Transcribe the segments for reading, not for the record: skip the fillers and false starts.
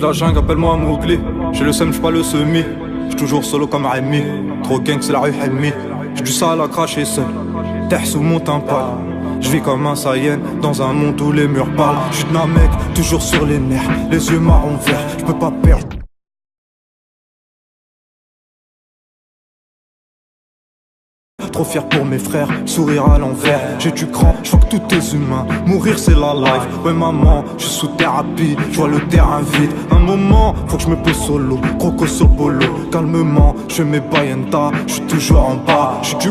de la jungle, appelle-moi Mowgli. J'ai le seum, j'suis pas le semi. J'suis toujours solo comme Rémi. Trop gang, c'est la rue Helmi. J'ai du sale à cracher seul. Terre sous mon tympan. J'vis comme un Saiyan dans un monde où les murs parlent. J'suis d'un mec, toujours sur les nerfs. Les yeux marron verts, j'peux pas perdre. Trop fier pour mes frères, sourire à l'envers. J'ai du cran, j'vois que tout est humain. Mourir c'est la life, ouais maman, j'suis sous thérapie, j'vois le terrain vide. Un moment, faut que j'me pose solo, croco sur le polo. Calmement, j'fais mes bayenta, j'suis toujours en bas. J'suis du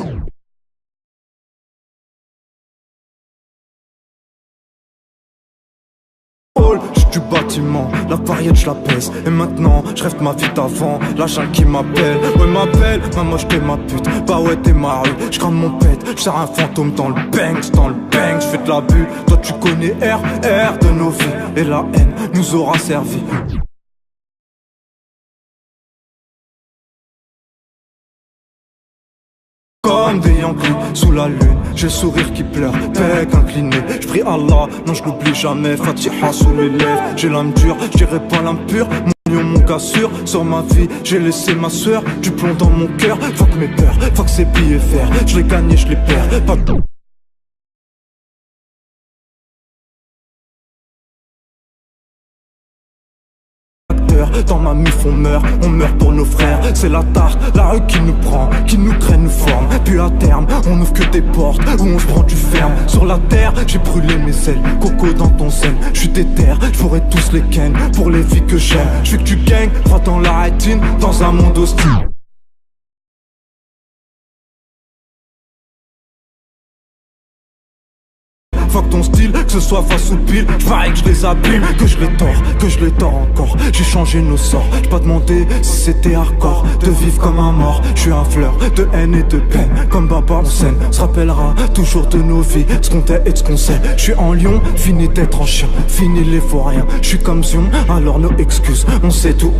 j'suis du bâtiment, la variette j'la pèse. Et maintenant, j'rêve de ma vie d'avant. La jungle qui m'appelle, ouais m'appelle. Maman j't'ai ma pute, bah ouais t'es ma rue. J'crame mon pète, j'sers un fantôme dans le bang. J'fais de la bulle, toi tu connais R de nos vies. Et la haine nous aura servi. Comme des Yankees sous la lune, j'ai le sourire qui pleure, bec incliné. J'prie Allah, non je l'oublie jamais, Fatiha sous les lèvres. J'ai l'âme dure, j'dirais pas l'âme pure. Mon lion, mon gars sûr, sur ma vie, j'ai laissé ma sueur. Du plomb dans mon cœur, fuck mes peurs, fuck ces billets verts. J'les gagne et j'les perds, pas de... Dans ma mif on meurt pour nos frères. C'est la tarte, la rue qui nous prend, qui nous crée, nous forme. Puis à terme, on ouvre que des portes où on se prend du ferme. Sur la terre, j'ai brûlé mes ailes, coco dans ton sel. J'suis déter, j'fourais tous les ken pour les vies que j'aime. J'veux que tu gagnes, droit dans la rétine, dans un monde hostile. Fuck ton style, que ce soit face ou pile. J'parie que je les abîme, que je les tords encore. J'ai changé nos sorts, j'ai pas demandé si c'était hardcore. De vivre comme un mort, je suis un fleur de haine et de peine. Comme Baba Hussein, se rappellera toujours de nos vies, ce qu'on est et ce qu'on sait. Je suis en lion, fini d'être en chien, fini les vauriens. Je suis comme Zion, alors nos excuses, on sait tout.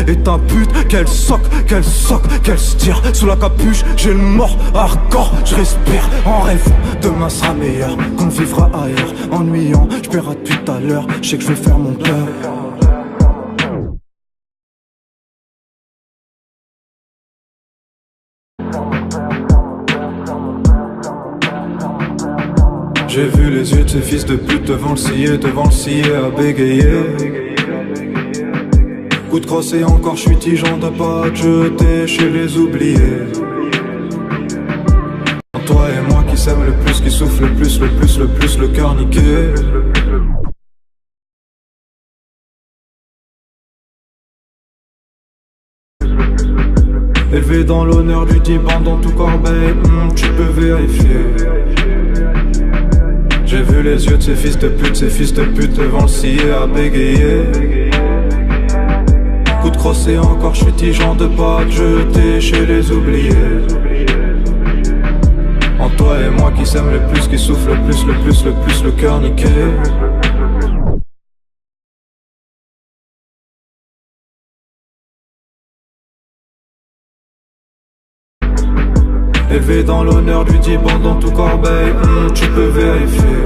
Et ta pute, qu'elle soque, qu'elle se tire. Sous la capuche, j'ai le mort hardcore. Je respire en rêvant, demain sera meilleur. Qu'on vivra ailleurs, ennuyant. Je paierai tout à l'heure, je sais que je vais faire mon cœur. J'ai vu les yeux de ces fils de pute devant le scier à bégayer. Coup de crosse et encore je suis tigeant de pas te jeter chez les oubliés. Toi et moi qui s'aiment le plus, qui souffle le plus, le cœur niqué. Élevé dans l'honneur du Diban dans tout corbeil, tu peux vérifier. J'ai vu les yeux de ces fils de pute devant le scier à bégayer. Coup de crosse et encore je suis tigeant de pas te jeter chez les oubliés. En toi et moi qui s'aiment le plus, qui souffle le cœur niqué. Élevé dans l'honneur du Diban dans tout corbeil, tu peux vérifier.